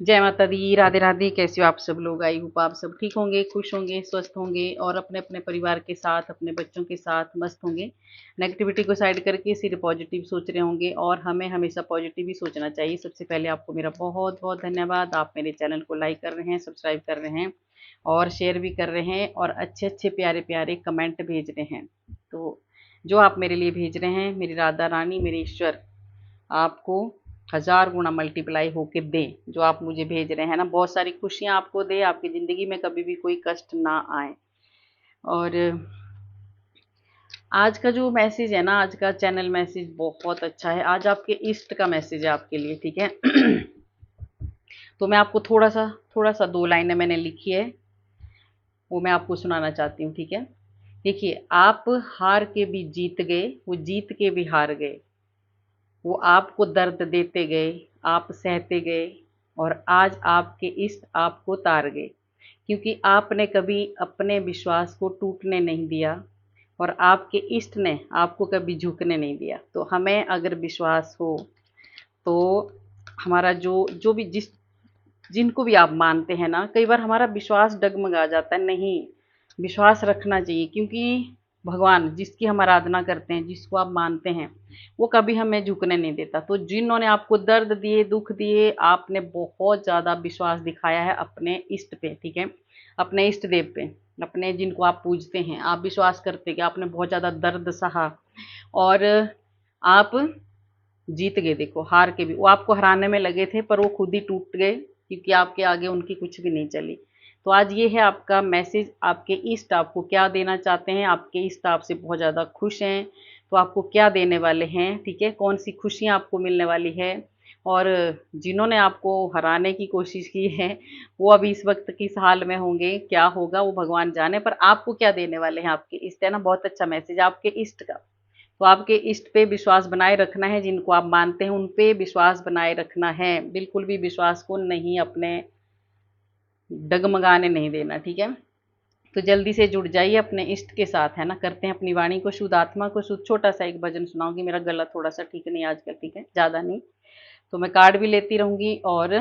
जय माता दी, राधे राधे। कैसे हो आप सब लोग? आई होप आप सब ठीक होंगे, खुश होंगे, स्वस्थ होंगे और अपने अपने परिवार के साथ, अपने बच्चों के साथ मस्त होंगे। नेगेटिविटी को साइड करके सिर्फ पॉजिटिव सोच रहे होंगे और हमें हमेशा पॉजिटिव ही सोचना चाहिए। सबसे पहले आपको मेरा बहुत बहुत धन्यवाद। आप मेरे चैनल को लाइक कर रहे हैं, सब्सक्राइब कर रहे हैं और शेयर भी कर रहे हैं और अच्छे अच्छे प्यारे प्यारे कमेंट भेज रहे हैं। तो जो आप मेरे लिए भेज रहे हैं, मेरी राधा रानी, मेरे ईश्वर आपको हजार गुना मल्टीप्लाई होके दे। जो आप मुझे भेज रहे हैं ना, बहुत सारी खुशियां आपको दे, आपकी ज़िंदगी में कभी भी कोई कष्ट ना आए। और आज का जो मैसेज है ना, आज का चैनल मैसेज बहुत अच्छा है। आज आपके इष्ट का मैसेज है आपके लिए, ठीक है। तो मैं आपको थोड़ा सा 2 लाइनें मैंने लिखी है, वो मैं आपको सुनाना चाहती हूँ, ठीक है। देखिए, आप हार के भी जीत गए, वो जीत के भी हार गए। वो आपको दर्द देते गए, आप सहते गए और आज आपके इष्ट आपको तार गए, क्योंकि आपने कभी अपने विश्वास को टूटने नहीं दिया और आपके इष्ट ने आपको कभी झुकने नहीं दिया। तो हमें अगर विश्वास हो तो हमारा जो जो भी जिनको भी आप मानते हैं ना, कई बार हमारा विश्वास डगमगा जाता है। नहीं, विश्वास रखना चाहिए, क्योंकि भगवान जिसकी हम आराधना करते हैं, जिसको आप मानते हैं, वो कभी हमें झुकने नहीं देता। तो जिन्होंने आपको दर्द दिए, दुख दिए, आपने बहुत ज़्यादा विश्वास दिखाया है अपने इष्ट पे, ठीक है, अपने इष्ट देव पे, अपने जिनको आप पूजते हैं, आप विश्वास करते कि आपने बहुत ज़्यादा दर्द सहा और आप जीत गए। देखो, हार के भी वो आपको हराने में लगे थे, पर वो खुद ही टूट गए, क्योंकि आपके आगे उनकी कुछ भी नहीं चली। तो आज ये है आपका मैसेज। आपके इष्ट आपको क्या देना चाहते हैं, आपके इष्ट आपसे बहुत ज़्यादा खुश हैं, तो आपको क्या देने वाले हैं, ठीक है, कौन सी खुशियाँ आपको मिलने वाली है। और जिन्होंने आपको हराने की कोशिश की है, वो अभी इस वक्त किस हाल में होंगे, क्या होगा वो भगवान जाने, पर आपको क्या देने वाले हैं आपके इष्ट, है ना। बहुत अच्छा मैसेज आपके इष्ट का। तो आपके इष्ट पे विश्वास बनाए रखना है, जिनको आप मानते हैं उन पे विश्वास बनाए रखना है। बिल्कुल भी विश्वास को नहीं अपने डगमगाने नहीं देना, ठीक है। तो जल्दी से जुड़ जाइए अपने इष्ट के साथ, है ना। करते हैं अपनी वाणी को शुद्ध, आत्मा को शुद्ध। छोटा सा एक भजन सुनाऊंगी, मेरा गला थोड़ा सा ठीक नहीं आजकल, ठीक है, ज़्यादा नहीं। तो मैं कार्ड भी लेती रहूंगी और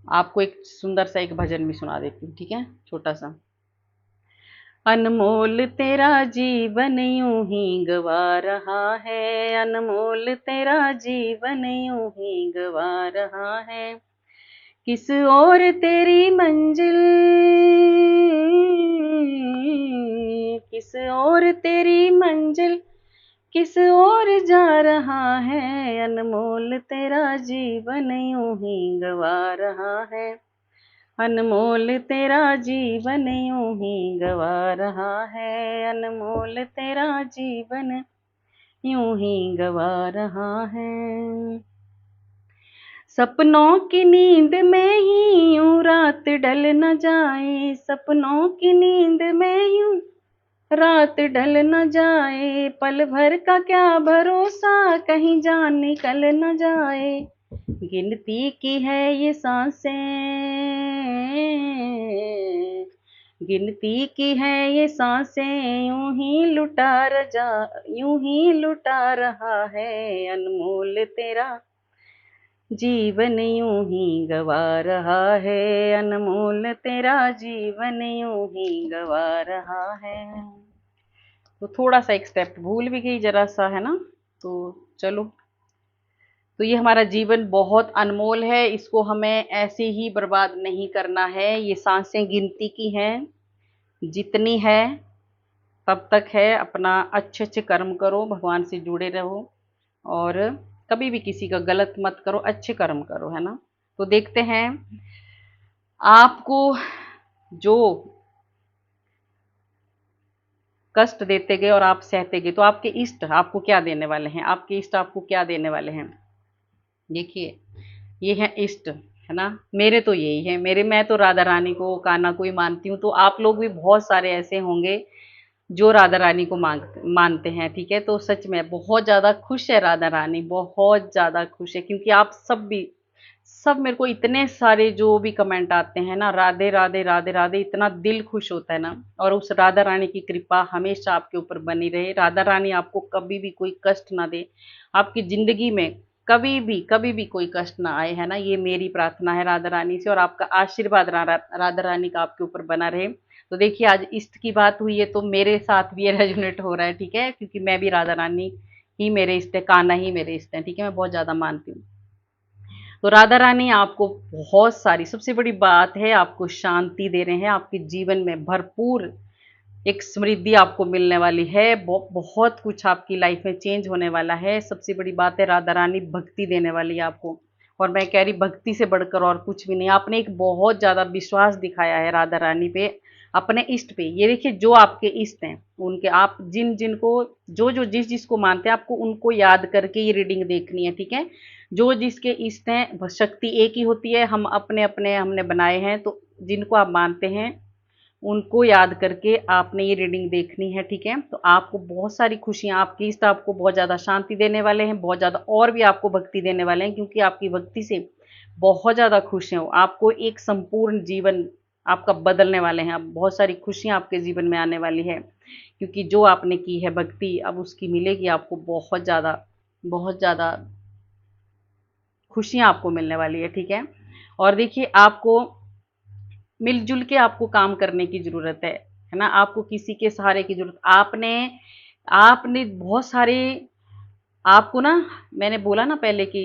आपको एक सुंदर सा एक भजन भी सुना देती हूँ, ठीक है, छोटा सा। अनमोल तेरा जीवन यूं ही गवा रहा है, अनमोल तेरा जीवन यूं ही गवा रहा है। किस ओर तेरी मंजिल, किस ओर तेरी मंजिल, किस ओर जा रहा है। अनमोल तेरा जीवन यूं ही गवा रहा है, अनमोल तेरा जीवन यूं ही गवा रहा है, अनमोल तेरा जीवन यूं ही गवा रहा है। सपनों की नींद में ही यूं रात ढल न जाए, सपनों की नींद में यूं रात ढल न जाए। पल भर का क्या भरोसा, कहीं जान निकल न जाए। गिनती की है ये सांसें, गिनती की है ये सांसें, यूं ही लुटा रहा है। अनमोल तेरा जीवन यूं ही गवा रहा है, अनमोल तेरा जीवन यूं ही गवा रहा है। तो थोड़ा सा एक स्टेप भूल भी गई जरा सा, है ना। तो चलो, तो ये हमारा जीवन बहुत अनमोल है, इसको हमें ऐसे ही बर्बाद नहीं करना है। ये सांसें गिनती की हैं, जितनी है तब तक है। अपना अच्छे अच्छे कर्म करो, भगवान से जुड़े रहो और कभी भी किसी का गलत मत करो, अच्छे कर्म करो, है ना। तो देखते हैं आपको जो कष्ट देते गए और आप सहते गए, तो आपके इष्ट आपको क्या देने वाले हैं, आपके इष्ट आपको क्या देने वाले हैं। देखिए, ये है इष्ट, है ना। मेरे तो यही है, मेरे मैं तो राधा रानी को, कान्हा को ही मानती हूँ। तो आप लोग भी बहुत सारे ऐसे होंगे जो राधा रानी को मानते हैं, ठीक है। तो सच में बहुत ज़्यादा खुश है राधा रानी, बहुत ज़्यादा खुश है, क्योंकि आप सब मेरे को इतने सारे जो भी कमेंट आते हैं ना, राधे राधे राधे राधे, इतना दिल खुश होता है ना। और उस राधा रानी की कृपा हमेशा आपके ऊपर बनी रहे, राधा रानी आपको कभी भी कोई कष्ट ना दे, आपकी ज़िंदगी में कभी भी कोई कष्ट ना आए, है ना। ये मेरी प्रार्थना है राधा रानी से, और आपका आशीर्वाद राधा रानी का आपके ऊपर बना रहे। तो देखिए आज इष्ट की बात हुई है तो मेरे साथ भी ये रेजोनेट हो रहा है, ठीक है, क्योंकि मैं भी राधा रानी ही मेरे इष्ट है, कान्हा ही मेरे इष्ट है, ठीक है, मैं बहुत ज्यादा मानती हूँ। तो राधा रानी आपको बहुत सारी, सबसे बड़ी बात है आपको शांति दे रहे हैं, आपके जीवन में भरपूर एक समृद्धि आपको मिलने वाली है, बहुत कुछ आपकी लाइफ में चेंज होने वाला है। सबसे बड़ी बात है राधा रानी भक्ति देने वाली है आपको, और मैं कह रही भक्ति से बढ़कर और कुछ भी नहीं। आपने एक बहुत ज़्यादा विश्वास दिखाया है राधा रानी पे, अपने इष्ट पे। ये देखिए जो आपके इष्ट हैं उनके, आप जिन जिन को, जो जो जिस जिसको मानते हैं, आपको उनको याद करके ये रीडिंग देखनी है, ठीक है। जो जिसके इष्ट हैं, शक्ति एक ही होती है, हम अपने अपने हमने बनाए हैं, तो जिनको आप मानते हैं उनको याद करके आपने ये रीडिंग देखनी है, ठीक है। तो आपको बहुत सारी खुशियाँ, आपकी इष्ट आपको बहुत ज़्यादा शांति देने वाले हैं, बहुत ज़्यादा और भी आपको भक्ति देने वाले हैं, क्योंकि आपकी भक्ति से बहुत ज़्यादा खुश हैं वो। आपको एक संपूर्ण जीवन आपका बदलने वाले हैं, अब बहुत सारी खुशियाँ आपके जीवन में आने वाली है, क्योंकि जो आपने की है भक्ति, अब उसकी मिलेगी आपको बहुत ज़्यादा खुशियाँ आपको मिलने वाली है, ठीक है। और देखिए आपको मिलजुल के आपको काम करने की ज़रूरत है ना। आपको किसी के सहारे की ज़रूरत, आपने आपने बहुत सारे, आपको ना, मैंने बोला ना पहले कि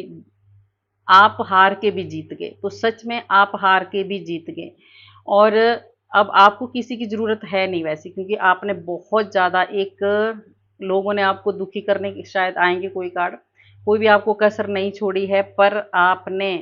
आप हार के भी जीत गए, तो सच में आप हार के भी जीत गए। और अब आपको किसी की ज़रूरत है नहीं वैसे, क्योंकि आपने बहुत ज़्यादा, एक लोगों ने आपको दुखी करने की, शायद आएंगे कोई कार्ड, कोई भी आपको कसर नहीं छोड़ी है, पर आपने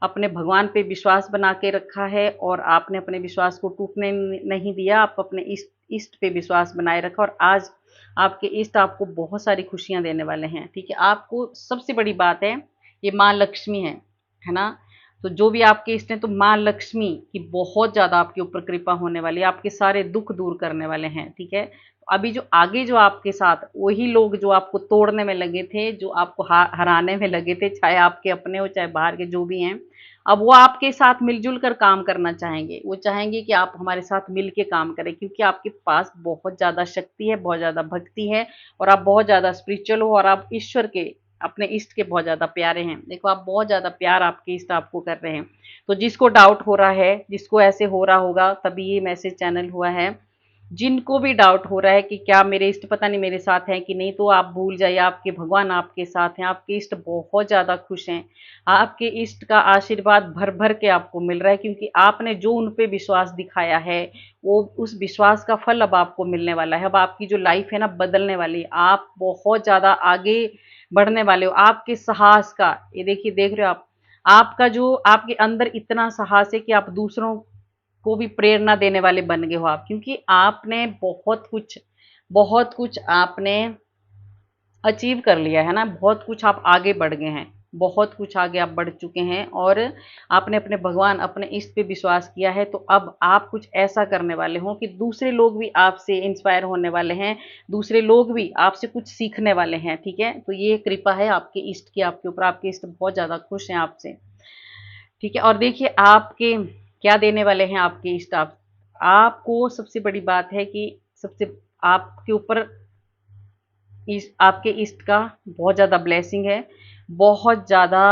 अपने भगवान पे विश्वास बना के रखा है, और आपने अपने विश्वास को टूटने नहीं दिया। आप अपने इष्ट इष्ट पे विश्वास बनाए रखा, और आज आपके इष्ट आपको बहुत सारी खुशियां देने वाले हैं, ठीक है। आपको सबसे बड़ी बात है, ये माँ लक्ष्मी है ना। तो जो भी आपके इष्ट हैं, तो माँ लक्ष्मी की बहुत ज़्यादा आपके ऊपर कृपा होने वाली है, आपके सारे दुख दूर करने वाले हैं, ठीक है। अभी जो आगे जो आपके साथ वही लोग जो आपको तोड़ने में लगे थे, जो आपको हराने में लगे थे, चाहे आपके अपने हो चाहे बाहर के जो भी हैं, अब वो आपके साथ मिलजुल कर काम करना चाहेंगे। वो चाहेंगे कि आप हमारे साथ मिल के काम करें, क्योंकि आपके पास बहुत ज़्यादा शक्ति है, बहुत ज़्यादा भक्ति है, और आप बहुत ज़्यादा स्पिरिचुअल हो, और आप ईश्वर के, अपने इष्ट के बहुत ज़्यादा प्यारे हैं। देखो आप बहुत ज़्यादा प्यार आपके इष्ट आपको कर रहे हैं। तो जिसको डाउट हो रहा है, जिसको ऐसे हो रहा होगा, तभी ये मैसेज चैनल हुआ है। जिनको भी डाउट हो रहा है कि क्या मेरे इष्ट पता नहीं मेरे साथ हैं कि नहीं, तो आप भूल जाइए, आपके भगवान आपके साथ हैं, आपके इष्ट बहुत ज़्यादा खुश हैं। आपके इष्ट का आशीर्वाद भर भर के आपको मिल रहा है, क्योंकि आपने जो उन पे विश्वास दिखाया है, वो उस विश्वास का फल अब आपको मिलने वाला है। अब आपकी जो लाइफ है ना बदलने वाली है, आप बहुत ज़्यादा आगे बढ़ने वाले हो। आपके साहस का, ये देखिए, देख रहे हो आप, आपका जो आपके अंदर इतना साहस है कि आप दूसरों को भी प्रेरणा देने वाले बन गए हो आप, क्योंकि आपने बहुत कुछ आपने अचीव कर लिया है ना, बहुत कुछ आप आगे बढ़ गए हैं, बहुत कुछ आगे आप बढ़ चुके हैं, और आपने अपने भगवान, अपने इष्ट पे विश्वास किया है। तो अब आप कुछ ऐसा करने वाले हो कि दूसरे लोग भी आपसे इंस्पायर होने वाले हैं, दूसरे लोग भी आपसे कुछ सीखने वाले हैं, ठीक है। तो ये कृपा है आपके इष्ट की आपके ऊपर, आपके इष्ट बहुत ज़्यादा खुश हैं आपसे, ठीक है। और देखिए आपके क्या देने वाले हैं आपके इष्ट, आपको सबसे बड़ी बात है कि सबसे आपके ऊपर इस आपके इष्ट का बहुत ज़्यादा ब्लेसिंग है, बहुत ज़्यादा।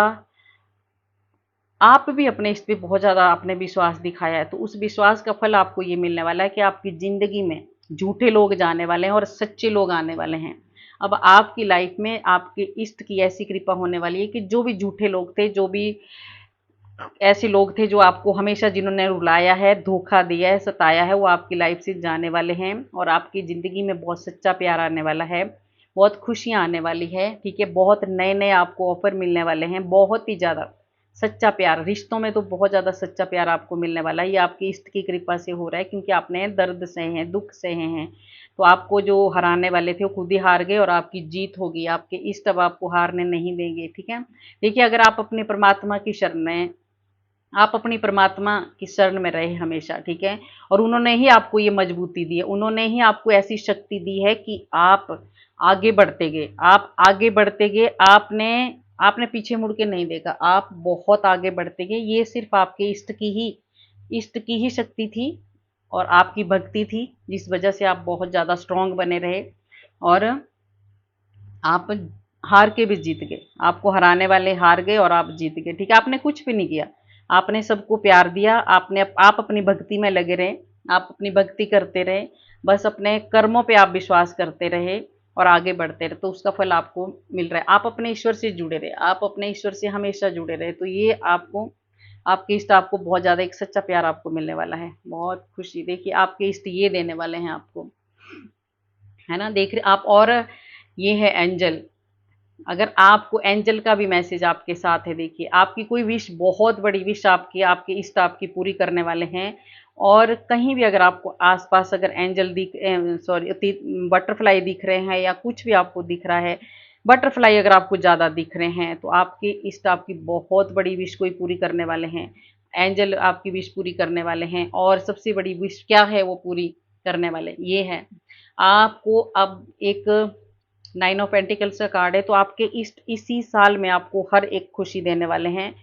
आप भी अपने इष्ट पे बहुत ज़्यादा आपने विश्वास दिखाया है, तो उस विश्वास का फल आपको ये मिलने वाला है कि आपकी ज़िंदगी में झूठे लोग जाने वाले हैं और सच्चे लोग आने वाले हैं। अब आपकी लाइफ में आपके इष्ट की ऐसी कृपा होने वाली है कि जो भी झूठे लोग थे, जो भी ऐसे लोग थे जो आपको हमेशा, जिन्होंने रुलाया है, धोखा दिया है, सताया है, वो आपकी लाइफ से जाने वाले हैं, और आपकी ज़िंदगी में बहुत सच्चा प्यार आने वाला है, बहुत खुशियाँ आने वाली है, ठीक है। बहुत नए नए आपको ऑफर मिलने वाले हैं, बहुत ही ज़्यादा सच्चा प्यार, रिश्तों में तो बहुत ज़्यादा सच्चा प्यार आपको मिलने वाला है। ये आपकी इष्ट की कृपा से हो रहा है, क्योंकि आपने दर्द सहे हैं, दुख सहे हैं, तो आपको जो हराने वाले थे वो खुद ही हार गए, और आपकी जीत होगी। आपके इष्ट अब आपको हारने नहीं देंगे, ठीक है। देखिए अगर आप अपने परमात्मा की शरण में, आप अपनी परमात्मा की शरण में रहे हमेशा, ठीक है, और उन्होंने ही आपको ये मजबूती दी है, उन्होंने ही आपको ऐसी शक्ति दी है कि आप आगे बढ़ते गए, आप आगे बढ़ते गए, आपने आपने पीछे मुड़ के नहीं देखा, आप बहुत आगे बढ़ते गए। ये सिर्फ आपके इष्ट की ही शक्ति थी, और आपकी भक्ति थी, जिस वजह से आप बहुत ज़्यादा स्ट्रांग बने रहे, और आप हार के भी जीत गए, आपको हराने वाले हार गए और आप जीत गए, ठीक है। आपने कुछ भी नहीं किया, आपने सबको प्यार दिया, आप अपनी भक्ति में लगे रहे, आप अपनी भक्ति करते रहे, बस अपने कर्मों पे आप विश्वास करते रहे और आगे बढ़ते रहे, तो उसका फल आपको मिल रहा है। आप अपने ईश्वर से जुड़े रहे, आप अपने ईश्वर से हमेशा जुड़े रहे, तो ये आपको, आपके इष्ट आपको बहुत ज़्यादा एक सच्चा प्यार आपको मिलने वाला है, बहुत खुशी। देखिए आपके इष्ट ये देने वाले हैं आपको, है ना। देख रहे आप। और ये है एंजल, अगर आपको एंजल का भी मैसेज आपके साथ है, देखिए आपकी कोई विश, बहुत बड़ी विश आपकी, आपके इष्ट आपकी पूरी करने वाले हैं। और कहीं भी अगर आपको आसपास अगर एंजल दिख, सॉरी, बटरफ्लाई दिख रहे हैं या कुछ भी आपको दिख रहा है, बटरफ्लाई अगर आपको ज़्यादा दिख रहे हैं, तो आपके इष्ट आपकी बहुत बड़ी विश कोई पूरी करने वाले हैं। एंजल आपकी विश पूरी करने वाले हैं। और सबसे बड़ी विश क्या है वो पूरी करने वाले, ये है आपको अब एक 9 ऑफ पेंटिकल्स का कार्ड है, तो आपके इसी साल में आपको हर एक खुशी देने वाले हैं।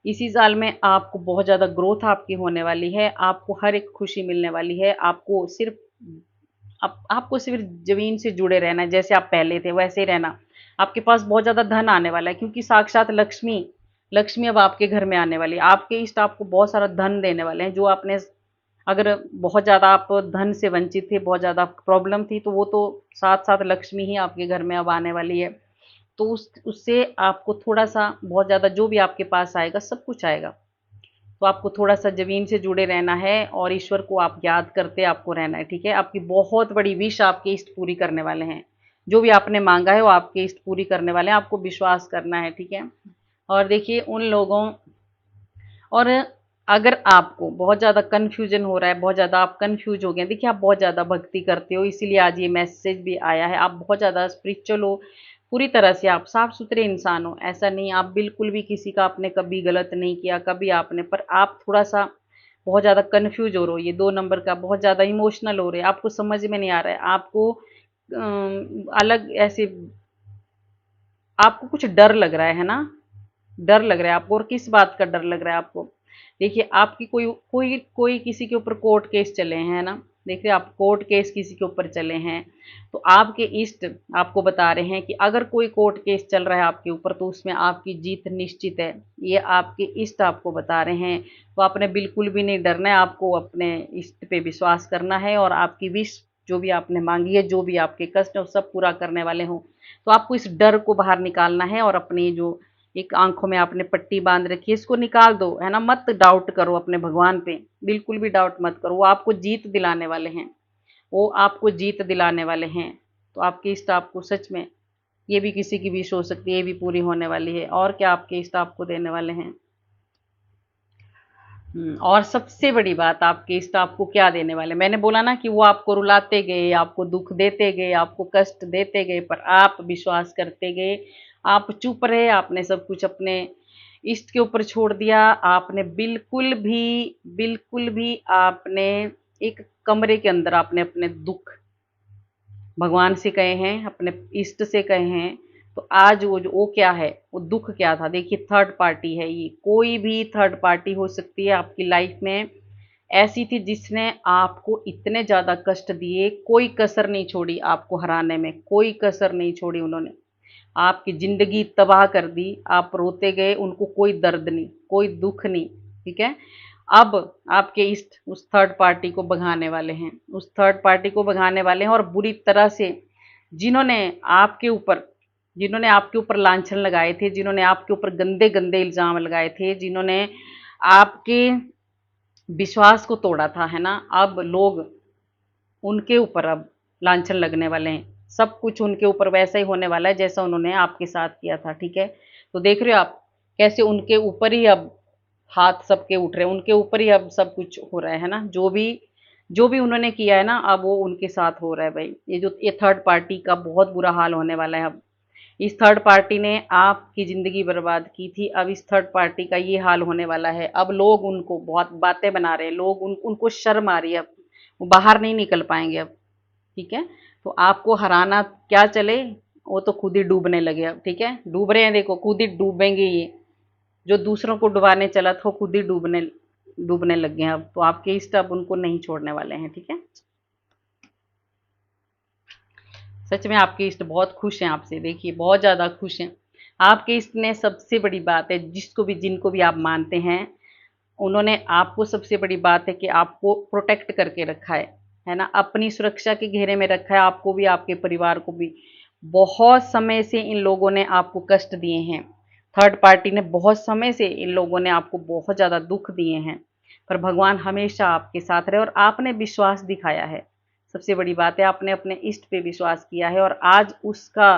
इसी साल में आपको बहुत ज़्यादा ग्रोथ आपकी होने वाली है, आपको हर एक खुशी मिलने वाली है। आपको सिर्फ ज़मीन से जुड़े रहना है, जैसे आप पहले थे वैसे ही रहना। आपके पास बहुत ज़्यादा धन आने वाला है, क्योंकि साक्षात लक्ष्मी, लक्ष्मी अब आपके घर में आने वाली है। आपके इष्ट आपको बहुत सारा धन देने वाले हैं, जो आपने, अगर बहुत ज़्यादा आप धन से वंचित थे, बहुत ज़्यादा प्रॉब्लम थी, तो वो तो साथ साथ लक्ष्मी ही आपके घर में अब आने वाली है। तो उससे आपको थोड़ा सा, बहुत ज़्यादा जो भी आपके पास आएगा सब कुछ आएगा। तो आपको थोड़ा सा ज़मीन से जुड़े रहना है और ईश्वर को आप याद करते आपको रहना है, ठीक है। आपकी बहुत बड़ी विश आपके इष्ट पूरी करने वाले हैं, जो भी आपने मांगा है वो आपके इष्ट पूरी करने वाले हैं, आपको विश्वास करना है, ठीक है। और देखिए उन लोगों, और अगर आपको बहुत ज़्यादा कन्फ्यूजन हो रहा है, बहुत ज़्यादा आप कन्फ्यूज हो गए, देखिए आप बहुत ज़्यादा भक्ति करते हो, इसीलिए आज ये मैसेज भी आया है। आप बहुत ज़्यादा स्पिरिचुअल हो, पूरी तरह से आप साफ सुथरे इंसान हो, ऐसा नहीं, आप बिल्कुल भी किसी का आपने कभी गलत नहीं किया कभी आपने, पर आप थोड़ा सा बहुत ज़्यादा कन्फ्यूज हो रहे हो, ये 2 नंबर का बहुत ज़्यादा इमोशनल हो रहे हैं, आपको समझ में नहीं आ रहा है, आपको अलग ऐसे, आपको कुछ डर लग रहा है ना, डर लग रहा है आपको। और किस बात का डर लग रहा है आपको, देखिए आपकी कोई कोई कोई किसी के ऊपर कोर्ट केस चले हैं ना, देखिए आप कोर्ट केस किसी के ऊपर चले हैं, तो आपके इष्ट आपको बता रहे हैं कि अगर कोई कोर्ट केस चल रहा है आपके ऊपर, तो उसमें आपकी जीत निश्चित है, ये आपके इष्ट आपको बता रहे हैं। तो आपने बिल्कुल भी नहीं डरना है, आपको अपने इष्ट पे विश्वास करना है, और आपकी विश जो भी आपने मांगी है, जो भी आपके कष्ट है, वो सब पूरा करने वाले हों। तो आपको इस डर को बाहर निकालना है, और अपनी जो एक आंखों में आपने पट्टी बांध रखी है, इसको निकाल दो, है ना। मत डाउट करो अपने भगवान पे, बिल्कुल भी डाउट मत करो, वो आपको जीत दिलाने वाले हैं, वो आपको जीत दिलाने वाले हैं। तो आपके इष्ट आपको सच में, ये भी किसी की विश हो सकती है, ये भी पूरी होने वाली है। और क्या आपके इष्ट आपको देने वाले हैं। और सबसे बड़ी बात, आपके इष्ट आपको क्या देने वाले, मैंने बोला ना कि वो आपको रुलाते गए, आपको दुख देते गए, आपको कष्ट देते गए, पर आप विश्वास करते गए, आप चुप रहे, आपने सब कुछ अपने इष्ट के ऊपर छोड़ दिया। आपने बिल्कुल भी आपने एक कमरे के अंदर आपने अपने दुख भगवान से कहे हैं, अपने इष्ट से कहे हैं। तो आज वो क्या है, वो दुख क्या था, देखिए थर्ड पार्टी है, ये कोई भी थर्ड पार्टी हो सकती है आपकी लाइफ में, ऐसी थी जिसने आपको इतने ज़्यादा कष्ट दिए, कोई कसर नहीं छोड़ी आपको हराने में, कोई कसर नहीं छोड़ी उन्होंने, आपकी ज़िंदगी तबाह कर दी, आप रोते गए, उनको कोई दर्द नहीं, कोई दुख नहीं, ठीक है। अब आपके इष्ट उस थर्ड पार्टी को भगाने वाले हैं, उस थर्ड पार्टी को भगाने वाले हैं, और बुरी तरह से जिन्होंने आपके ऊपर जिन्होंने आपके ऊपर लांछन लगाए थे, जिन्होंने आपके ऊपर गंदे गंदे इल्ज़ाम लगाए थे, जिन्होंने आपके विश्वास को तोड़ा था, है ना, अब लोग उनके ऊपर अब लांछन लगने वाले हैं, सब कुछ उनके ऊपर वैसा ही होने वाला है जैसा उन्होंने आपके साथ किया था, ठीक है। तो देख रहे हो आप कैसे उनके ऊपर ही अब हाथ सबके उठ रहे हैं, उनके ऊपर ही अब सब कुछ हो रहा है ना, जो भी उन्होंने किया है ना, अब वो उनके साथ हो रहा है भाई। ये थर्ड पार्टी का बहुत बुरा हाल होने वाला है अब। इस थर्ड पार्टी ने आपकी ज़िंदगी बर्बाद की थी, अब इस थर्ड पार्टी का ये हाल होने वाला है। अब लोग उनको बहुत बातें बना रहे हैं, लोग उनको शर्म आ रही है, अब वो बाहर नहीं निकल पाएंगे अब, ठीक है। तो आपको हराना क्या चले, वो तो खुद ही डूबने लगे अब, ठीक है, डूब रहे हैं, देखो खुद ही डूबेंगे ये, जो दूसरों को डुबाने चला था वो खुद ही डूबने डूबने लग गए हैं अब। तो आपके इष्ट अब उनको नहीं छोड़ने वाले हैं, ठीक है। सच में आपके इष्ट बहुत खुश हैं आपसे, देखिए बहुत ज़्यादा खुश हैं। आपके इष्ट ने सबसे बड़ी बात है, जिसको भी जिनको भी आप मानते हैं, उन्होंने आपको सबसे बड़ी बात है कि आपको प्रोटेक्ट करके रखा है ना? अपनी सुरक्षा के घेरे में रखा है, आपको भी आपके परिवार को भी। बहुत समय से इन लोगों ने आपको कष्ट दिए हैं, थर्ड पार्टी ने बहुत समय से इन लोगों ने आपको बहुत ज़्यादा दुख दिए हैं, पर भगवान हमेशा आपके साथ रहे और आपने विश्वास दिखाया है। सबसे बड़ी बात है, आपने अपने इष्ट पे विश्वास किया है और आज उसका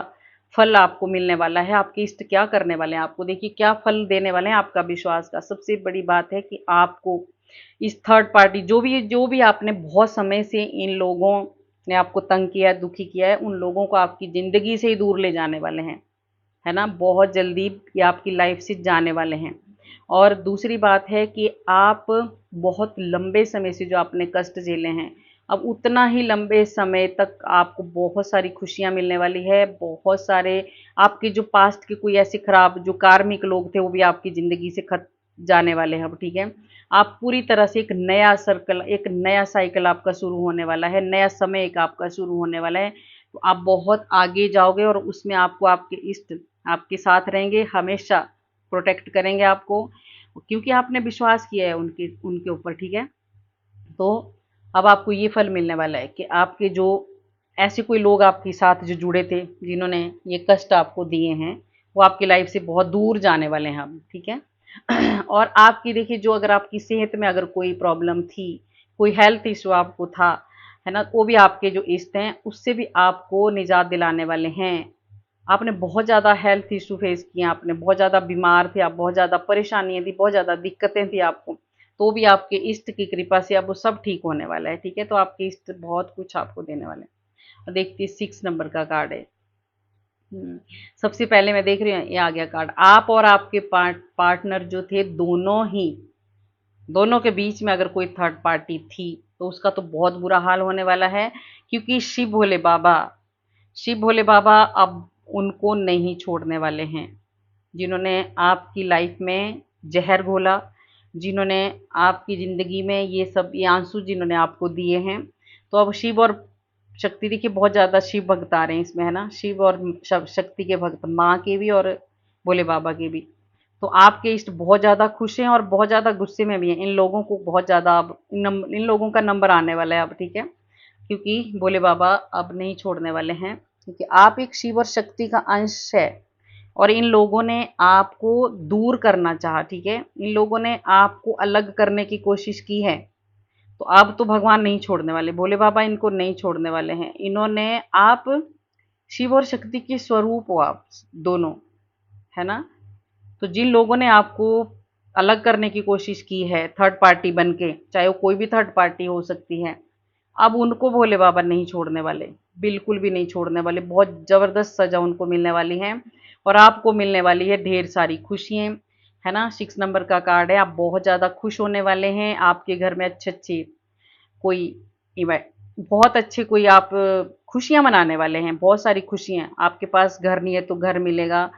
फल आपको मिलने वाला है। आपके इष्ट क्या करने वाले हैं आपको, देखिए क्या फल देने वाले हैं आपका विश्वास का। सबसे बड़ी बात है कि आपको इस थर्ड पार्टी जो भी आपने बहुत समय से इन लोगों ने आपको तंग किया है, दुखी किया है, उन लोगों को आपकी ज़िंदगी से ही दूर ले जाने वाले हैं, है ना? बहुत जल्दी ये आपकी लाइफ से जाने वाले हैं। और दूसरी बात है कि आप बहुत लंबे समय से जो आपने कष्ट झेले हैं, अब उतना ही लंबे समय तक आपको बहुत सारी खुशियाँ मिलने वाली है। बहुत सारे आपके जो पास्ट के कोई ऐसे खराब जो कार्मिक लोग थे, वो भी आपकी ज़िंदगी से खत जाने वाले हैं अब, ठीक है? आप पूरी तरह से एक नया सर्कल, एक नया साइकिल आपका शुरू होने वाला है, नया समय एक आपका शुरू होने वाला है। तो आप बहुत आगे जाओगे और उसमें आपको आपके इष्ट आपके साथ रहेंगे, हमेशा प्रोटेक्ट करेंगे आपको, क्योंकि आपने विश्वास किया है उनके उनके ऊपर, ठीक है? तो अब आपको ये फल मिलने वाला है कि आपके जो ऐसे कोई लोग आपके साथ जो जुड़े थे, जिन्होंने ये कष्ट आपको दिए हैं, वो आपकी लाइफ से बहुत दूर जाने वाले हैं अब, ठीक है? और आपकी देखिए, जो अगर आपकी सेहत में अगर कोई प्रॉब्लम थी, कोई हेल्थ इशू आपको था, है ना? वो भी आपके जो इष्ट हैं, उससे भी आपको निजात दिलाने वाले हैं। आपने बहुत ज़्यादा हेल्थ इशू फेस किए, आपने बहुत ज़्यादा बीमार थे, आप बहुत ज़्यादा परेशानियाँ थी, बहुत ज़्यादा दिक्कतें थी आपको, तो भी आपके इष्ट की कृपा से अब वो सब ठीक होने वाला है, ठीक है? तो आपके इष्ट बहुत कुछ आपको देने वाले हैं। और देखिए 6 नंबर का कार्ड है। सबसे पहले मैं देख रही हूँ, ये आ गया कार्ड। आप और आपके पार्टनर जो थे, दोनों के बीच में अगर कोई थर्ड पार्टी थी, तो उसका तो बहुत बुरा हाल होने वाला है, क्योंकि शिव भोले बाबा अब उनको नहीं छोड़ने वाले हैं, जिन्होंने आपकी लाइफ में जहर घोला, जिन्होंने आपकी ज़िंदगी में ये आंसू जिन्होंने आपको दिए हैं। तो अब शिव और शक्ति, देखिए बहुत ज़्यादा शिव भक्त आ रहे हैं इसमें, है ना? शिव और शक्ति के भक्त, माँ के भी और भोले बाबा के भी। तो आपके इष्ट बहुत ज़्यादा खुश हैं और बहुत ज़्यादा गुस्से में भी हैं। इन लोगों को बहुत ज़्यादा अब इन लोगों का नंबर आने वाला है अब, ठीक है? क्योंकि भोले बाबा अब नहीं छोड़ने वाले हैं, क्योंकि आप एक शिव और शक्ति का अंश है और इन लोगों ने आपको दूर करना चाहा, ठीक है? इन लोगों ने आपको अलग करने की कोशिश की है, तो अब तो भगवान नहीं छोड़ने वाले, भोले बाबा इनको नहीं छोड़ने वाले हैं। इन्होंने आप शिव और शक्ति के स्वरूप हो आप दोनों, है ना? तो जिन लोगों ने आपको अलग करने की कोशिश की है थर्ड पार्टी बन के, चाहे वो कोई भी थर्ड पार्टी हो सकती है, अब उनको भोले बाबा नहीं छोड़ने वाले, बिल्कुल भी नहीं छोड़ने वाले। बहुत ज़बरदस्त सज़ा उनको मिलने वाली है और आपको मिलने वाली है ढेर सारी खुशियाँ, है ना? 6 नंबर का कार्ड है, आप बहुत ज़्यादा खुश होने वाले हैं। आपके घर में अच्छे-अच्छे कोई इवेंट, बहुत अच्छे कोई आप खुशियाँ मनाने वाले हैं, बहुत सारी खुशियाँ। आपके पास घर नहीं है तो घर मिलेगा,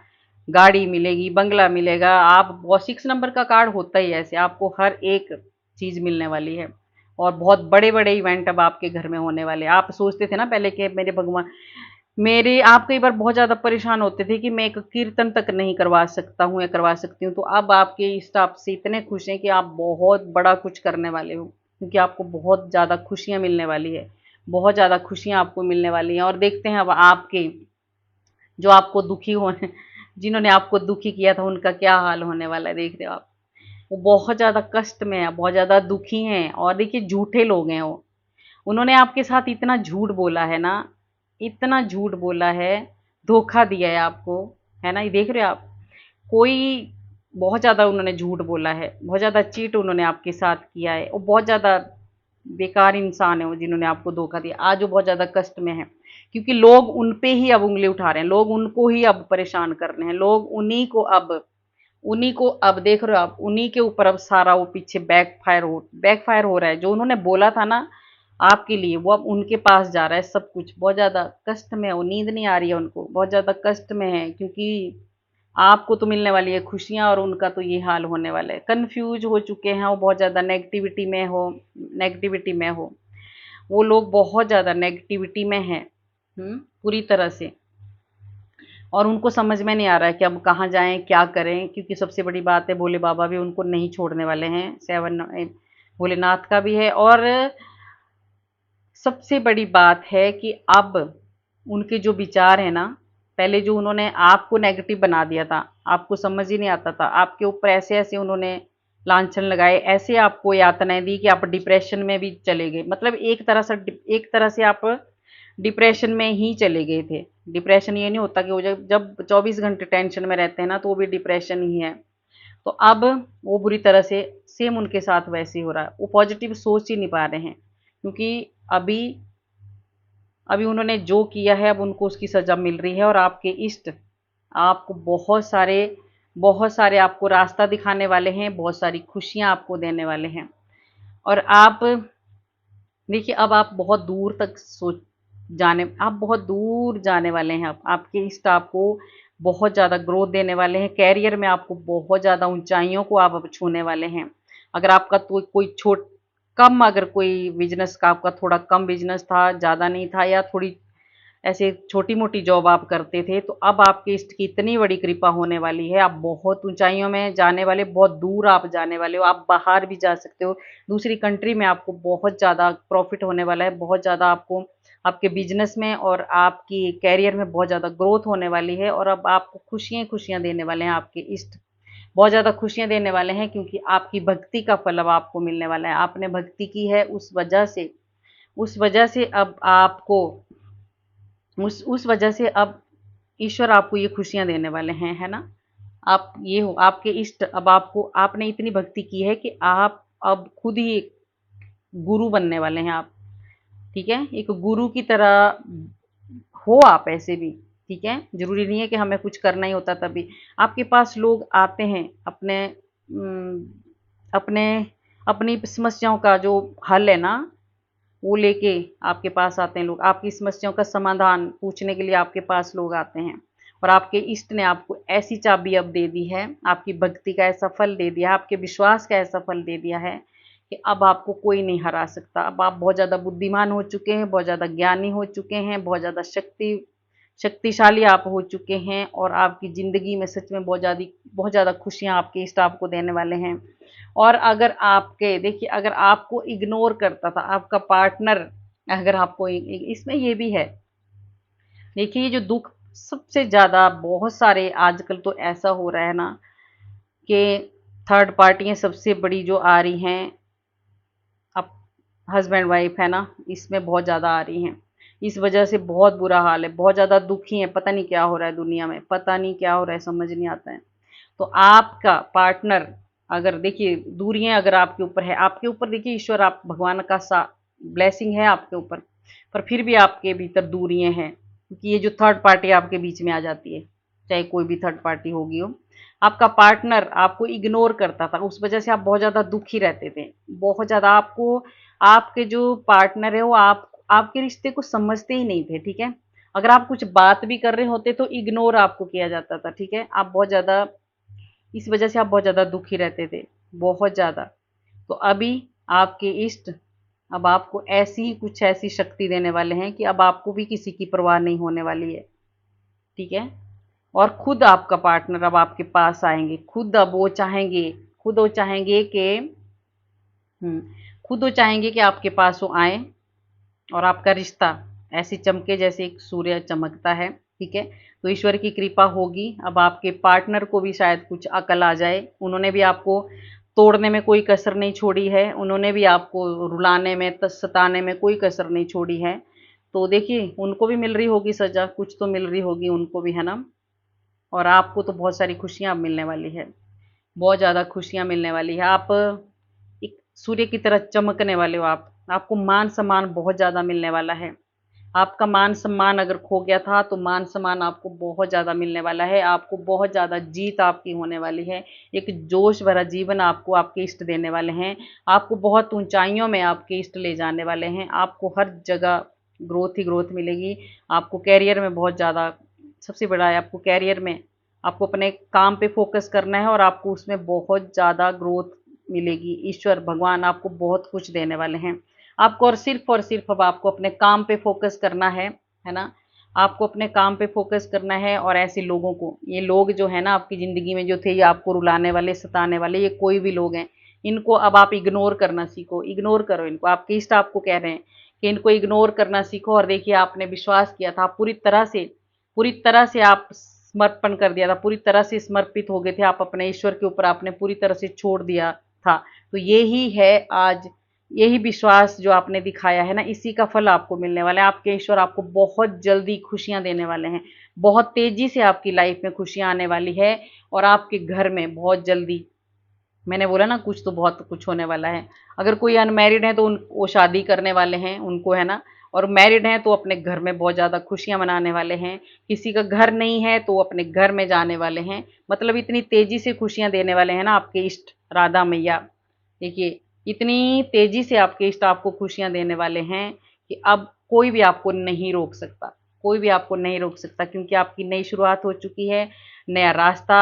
गाड़ी मिलेगी, बंगला मिलेगा। आप बहुत 6 नंबर का कार्ड होता ही है ऐसे, आपको हर एक चीज़ मिलने वाली है और बहुत बड़े-बड़े इवेंट अब आपके घर में होने वाले हैं। आप सोचते थे ना पहले कि मेरे भगवान, मेरे आप कई बार बहुत ज़्यादा परेशान होते थे कि मैं एक कीर्तन तक नहीं करवा सकता हूँ या करवा सकती हूँ, तो अब आपके इष्ट आपसे इतने खुश हैं कि आप बहुत बड़ा कुछ करने वाले हो, क्योंकि आपको बहुत ज़्यादा खुशियाँ मिलने वाली है, बहुत ज़्यादा खुशियाँ आपको मिलने वाली हैं। और देखते हैं अब आपके जो आपको दुखी होने जिन्होंने आपको दुखी किया था, उनका क्या हाल होने वाला है, देख रहे हो आप? वो बहुत ज़्यादा कष्ट में है, बहुत ज़्यादा दुखी हैं और देखिए झूठे लोग हैं वो। उन्होंने आपके साथ इतना झूठ बोला है ना, इतना झूठ बोला है, धोखा दिया है आपको, है ना? ये देख रहे हो आप? कोई बहुत ज़्यादा उन्होंने झूठ बोला है, बहुत ज़्यादा चीट उन्होंने आपके साथ किया है। वो बहुत ज़्यादा बेकार इंसान है वो, जिन्होंने आपको धोखा दिया। आज वो बहुत ज़्यादा कष्ट में है, क्योंकि लोग उन पे ही अब उँगली उठा रहे हैं, लोग उनको ही अब परेशान कर रहे हैं, लोग उन्हीं को अब देख रहे हो आप, उन्हीं के ऊपर अब सारा वो पीछे बैकफायर हो रहा है। जो उन्होंने बोला था ना आपके लिए, वो अब उनके पास जा रहा है सब कुछ। बहुत ज़्यादा कष्ट में है वो, नींद नहीं आ रही है उनको, बहुत ज़्यादा कष्ट में है, क्योंकि आपको तो मिलने वाली है खुशियाँ और उनका तो ये हाल होने वाला है। कन्फ्यूज हो चुके हैं वो, बहुत ज़्यादा नेगेटिविटी में हो। वो लोग बहुत ज़्यादा नेगेटिविटी में हैं, पूरी तरह से। और उनको समझ में नहीं आ रहा है कि अब कहाँ जाएं, क्या करें, क्योंकि सबसे बड़ी बात है भोले बाबा भी उनको नहीं छोड़ने वाले हैं। भोलेनाथ का भी है। और सबसे बड़ी बात है कि अब उनके जो विचार है ना, पहले जो उन्होंने आपको नेगेटिव बना दिया था, आपको समझ ही नहीं आता था, आपके ऊपर ऐसे ऐसे उन्होंने लांछन लगाए, ऐसे आपको यातनाएं दी कि आप डिप्रेशन में भी चले गए। मतलब एक तरह से आप डिप्रेशन में ही चले गए थे। डिप्रेशन ये नहीं होता कि वो जब जब 24 घंटे टेंशन में रहते हैं ना, तो वो भी डिप्रेशन ही है। तो अब वो बुरी तरह से सेम उनके साथ वैसे ही हो रहा है। वो पॉजिटिव सोच ही नहीं पा रहे हैं, क्योंकि अभी अभी उन्होंने जो किया है, अब उनको उसकी सज़ा मिल रही है। और आपके इष्ट आपको बहुत सारे आपको रास्ता दिखाने वाले हैं, बहुत सारी खुशियाँ आपको देने वाले हैं। और आप देखिए, अब आप बहुत दूर तक आप बहुत दूर जाने वाले हैं। अब आपके इष्ट आपको बहुत ज़्यादा ग्रोथ देने वाले हैं। कैरियर में आपको बहुत ज़्यादा ऊंचाइयों को आप अब छूने वाले हैं। अगर आपका तो कोई छोट कम अगर कोई बिजनेस का आपका थोड़ा कम बिजनेस था, ज़्यादा नहीं था, या थोड़ी ऐसे छोटी मोटी जॉब आप करते थे, तो अब आपके इष्ट की इतनी बड़ी कृपा होने वाली है। आप बहुत ऊंचाइयों में जाने वाले, बहुत दूर आप जाने वाले हो। आप बाहर भी जा सकते हो, दूसरी कंट्री में आपको बहुत ज़्यादा प्रॉफिट होने वाला है। बहुत ज़्यादा आपको आपके बिजनेस में और आपकी कैरियर में बहुत ज़्यादा ग्रोथ होने वाली है। और अब आपको खुशियाँ खुशियाँ देने वाले हैं आपके इष्ट। बहुत ज़्यादा खुशियाँ देने वाले हैं, क्योंकि आपकी भक्ति का फल अब आपको मिलने वाला है। आपने भक्ति की है, उस वजह से अब आपको उस वजह से अब ईश्वर आपको ये खुशियाँ देने वाले हैं, है ना? आप ये हो आपके इष्ट, अब आपको आपने इतनी भक्ति की है कि आप अब खुद ही एक गुरु बनने वाले हैं आप, ठीक है? एक गुरु की तरह हो आप ऐसे भी, ठीक है? ज़रूरी नहीं है कि हमें कुछ करना ही होता तभी। आपके पास लोग आते हैं अपने अपनी समस्याओं का जो हल है ना, वो लेके आपके पास आते हैं लोग। आपकी समस्याओं का समाधान पूछने के लिए आपके पास लोग आते हैं। और आपके इष्ट ने आपको ऐसी चाबी अब दे दी है, आपकी भक्ति का ऐसा फल दे दिया है, आपके विश्वास का ऐसा फल दे दिया है कि अब आपको कोई नहीं हरा सकता। अब आप बहुत ज़्यादा बुद्धिमान हो चुके हैं, बहुत ज़्यादा ज्ञानी हो चुके हैं, बहुत ज़्यादा शक्तिशाली आप हो चुके हैं। और आपकी ज़िंदगी में सच में बहुत ज़्यादा खुशियाँ आपके इष्ट आपको देने वाले हैं। और अगर आपके देखिए, अगर आपको इग्नोर करता था आपका पार्टनर, अगर आपको इसमें ये भी है, देखिए ये जो दुख सबसे ज़्यादा बहुत सारे आजकल तो ऐसा हो रहा है ना कि थर्ड पार्टियां सबसे बड़ी जो आ रही हैं, अब हस्बैंड वाइफ है ना, इसमें बहुत ज़्यादा आ रही हैं। इस वजह से बहुत बुरा हाल है, बहुत ज़्यादा दुखी है। पता नहीं क्या हो रहा है दुनिया में, पता नहीं क्या हो रहा है, समझ नहीं आता है। तो आपका पार्टनर, अगर देखिए दूरियां अगर आपके ऊपर है, आपके ऊपर देखिए ईश्वर आप भगवान का सा ब्लेसिंग है आपके ऊपर, पर फिर भी आपके भीतर दूरियां हैं, क्योंकि ये जो थर्ड पार्टी आपके बीच में आ जाती है, चाहे कोई भी थर्ड पार्टी होगी हो। आपका पार्टनर आपको इग्नोर करता था, उस वजह से आप बहुत ज़्यादा दुखी रहते थे। बहुत ज़्यादा आपको आपके जो पार्टनर है वो आपके रिश्ते को समझते ही नहीं थे, ठीक है? अगर आप कुछ बात भी कर रहे होते तो इग्नोर आपको किया जाता था, ठीक है? आप बहुत ज़्यादा इस वजह से आप बहुत ज़्यादा दुखी रहते थे, बहुत ज़्यादा। तो अभी आपके इष्ट अब आपको ऐसी शक्ति देने वाले हैं कि अब आपको भी किसी की परवाह नहीं होने वाली है, ठीक है? और खुद आपका पार्टनर अब आपके पास आएंगे, खुद वो चाहेंगे कि हम्म, खुद वो चाहेंगे कि आपके पास वो आए, और आपका रिश्ता ऐसे चमके जैसे एक सूर्य चमकता है, ठीक है? तो ईश्वर की कृपा होगी। अब आपके पार्टनर को भी शायद कुछ अकल आ जाए, उन्होंने भी आपको तोड़ने में कोई कसर नहीं छोड़ी है, उन्होंने भी आपको रुलाने में सताने में कोई कसर नहीं छोड़ी है। तो देखिए उनको भी मिल रही होगी सज़ा, कुछ तो मिल रही होगी उनको भी, है ना? और आपको तो बहुत सारी खुशियाँ अब मिलने वाली है, बहुत ज़्यादा खुशियाँ मिलने वाली है। आप एक सूर्य की तरह चमकने वाले हो। आपको मान सम्मान बहुत ज़्यादा मिलने वाला है। आपका मान सम्मान अगर खो गया था, तो मान सम्मान आपको बहुत ज़्यादा मिलने वाला है। आपको बहुत ज़्यादा जीत आपकी होने वाली है। एक जोश भरा जीवन आपको आपके इष्ट देने वाले हैं। आपको बहुत ऊंचाइयों में आपके इष्ट ले जाने वाले हैं। आपको हर जगह ग्रोथ ही ग्रोथ मिलेगी। आपको कैरियर में बहुत ज़्यादा, सबसे बड़ा है आपको कैरियर में, आपको अपने काम पे फोकस करना है, और आपको उसमें बहुत ज़्यादा ग्रोथ मिलेगी। ईश्वर भगवान आपको बहुत कुछ देने वाले हैं। आपको और सिर्फ अब आपको अपने काम पे फोकस करना है ना? आपको अपने काम पे फोकस करना है और ऐसे लोगों को, ये लोग जो है ना आपकी ज़िंदगी में जो थे, ये आपको रुलाने वाले, सताने वाले, ये कोई भी लोग हैं, इनको अब आप इग्नोर करना सीखो, इग्नोर करो इनको। आपके इष्ट आपको कह रहे हैं कि इनको इग्नोर करना सीखो। और देखिए, आपने विश्वास किया था, पूरी तरह से आप समर्पण कर दिया था, पूरी तरह से समर्पित हो गए थे आप अपने ईश्वर के ऊपर, आपने पूरी तरह से छोड़ दिया था। तो यही है आज, यही विश्वास जो आपने दिखाया है ना, इसी का फल आपको मिलने वाला है। आपके ईश्वर आपको बहुत जल्दी खुशियां देने वाले हैं, बहुत तेजी से आपकी लाइफ में खुशियां आने वाली है। और आपके घर में बहुत जल्दी, मैंने बोला ना कुछ तो बहुत कुछ होने वाला है। अगर कोई अनमैरिड है तो उन वो शादी करने वाले हैं उनको, है ना। और मैरिड हैं तो अपने घर में बहुत ज़्यादा खुशियां मनाने वाले हैं। किसी का घर नहीं है तो वो अपने घर में जाने वाले हैं। मतलब इतनी तेजी से खुशियां देने वाले हैं ना आपके इष्ट राधा मैया। देखिए, इतनी तेजी से आपके इष्ट आपको खुशियां देने वाले हैं कि अब कोई भी आपको नहीं रोक सकता, कोई भी आपको नहीं रोक सकता, क्योंकि आपकी नई शुरुआत हो चुकी है। नया रास्ता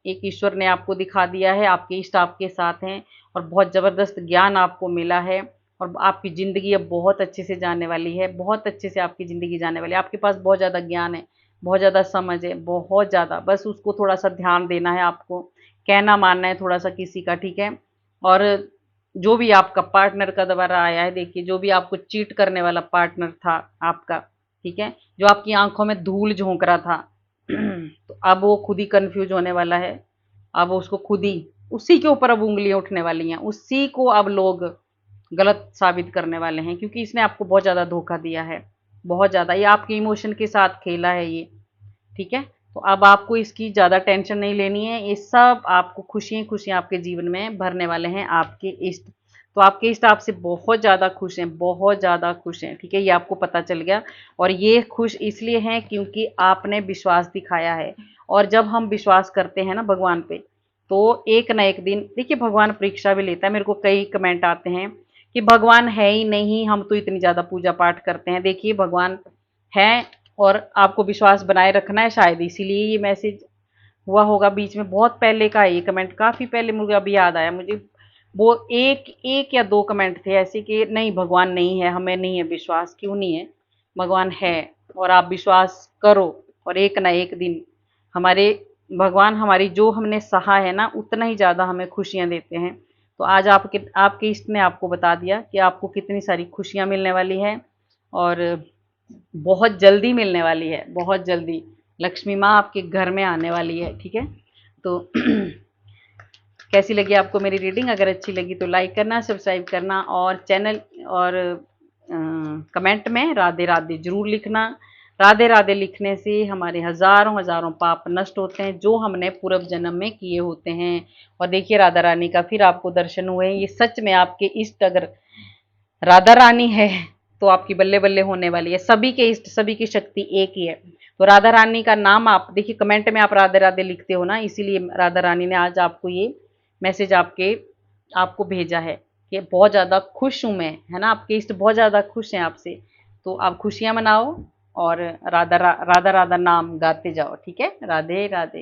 एक ईश्वर ने आपको दिखा दिया है, आपके इष्ट आपके साथ हैं और बहुत ज़बरदस्त ज्ञान आपको मिला है। और आपकी ज़िंदगी अब बहुत अच्छे से जाने वाली है, बहुत अच्छे से आपकी ज़िंदगी जाने वाली है। आपके पास बहुत ज़्यादा ज्ञान है, बहुत ज़्यादा समझ है, बहुत ज़्यादा, बस उसको थोड़ा सा ध्यान देना है आपको, कहना मानना है थोड़ा सा किसी का, ठीक है। और जो भी आपका पार्टनर का दोबारा आया है, देखिए जो भी आपको चीट करने वाला पार्टनर था आपका, ठीक है, जो आपकी आंखों में धूल झोंक रहा था, तो अब वो खुद ही कंफ्यूज होने वाला है। अब उसको खुद ही, उसी के ऊपर अब उंगलियां उठने वाली हैं, उसी को अब लोग गलत साबित करने वाले हैं, क्योंकि इसने आपको बहुत ज़्यादा धोखा दिया है, बहुत ज़्यादा। ये आपके इमोशन के साथ खेला है ये, ठीक है। तो अब आपको इसकी ज़्यादा टेंशन नहीं लेनी है, ये सब आपको खुशियाँ खुशियाँ आपके जीवन में भरने वाले हैं आपके इष्ट। तो आपके इष्ट आपसे बहुत ज़्यादा खुश हैं, बहुत ज़्यादा खुश हैं, ठीक है, ये आपको पता चल गया। और ये खुश इसलिए हैं क्योंकि आपने विश्वास दिखाया है। और जब हम विश्वास करते हैं ना भगवान पे, तो एक ना एक दिन, देखिए भगवान परीक्षा भी लेता है। मेरे को कई कमेंट आते हैं कि भगवान है ही नहीं, हम तो इतनी ज़्यादा पूजा पाठ करते हैं। देखिए भगवान है, और आपको विश्वास बनाए रखना है, शायद इसीलिए ये मैसेज हुआ होगा। बीच में बहुत पहले का है ये कमेंट, काफ़ी पहले, मुझे अभी याद आया मुझे। वो एक एक या दो कमेंट थे ऐसे कि नहीं भगवान नहीं है, हमें नहीं है विश्वास। क्यों नहीं है, भगवान है, और आप विश्वास करो। और एक ना एक दिन हमारे भगवान, हमारी जो हमने सहा है ना, उतना ही ज़्यादा हमें खुशियाँ देते हैं। तो आज आपके इष्ट ने आपको बता दिया कि आपको कितनी सारी खुशियाँ मिलने वाली है, और बहुत जल्दी मिलने वाली है, बहुत जल्दी लक्ष्मी माँ आपके घर में आने वाली है, ठीक है। तो कैसी लगी आपको मेरी रीडिंग? अगर अच्छी लगी तो लाइक करना, सब्सक्राइब करना, और चैनल और कमेंट में राधे राधे जरूर लिखना। राधे राधे लिखने से हमारे हजारों हजारों पाप नष्ट होते हैं जो हमने पूर्व जन्म में किए होते हैं। और देखिए राधा रानी का फिर आपको दर्शन हुए। ये सच में आपके इष्ट अगर राधा रानी है तो आपकी बल्ले बल्ले होने वाली है। सभी के इष्ट, सभी की शक्ति एक ही है। तो राधा रानी का नाम आप देखिए, कमेंट में आप राधे राधे लिखते हो ना, इसीलिए राधा रानी ने आज आपको ये मैसेज आपको भेजा है कि बहुत ज़्यादा खुश हूँ मैं, है ना। आपके इष्ट बहुत ज़्यादा खुश हैं आपसे। तो आप खुशियाँ मनाओ और राधा राधा नाम गाते जाओ, ठीक है। राधे राधे।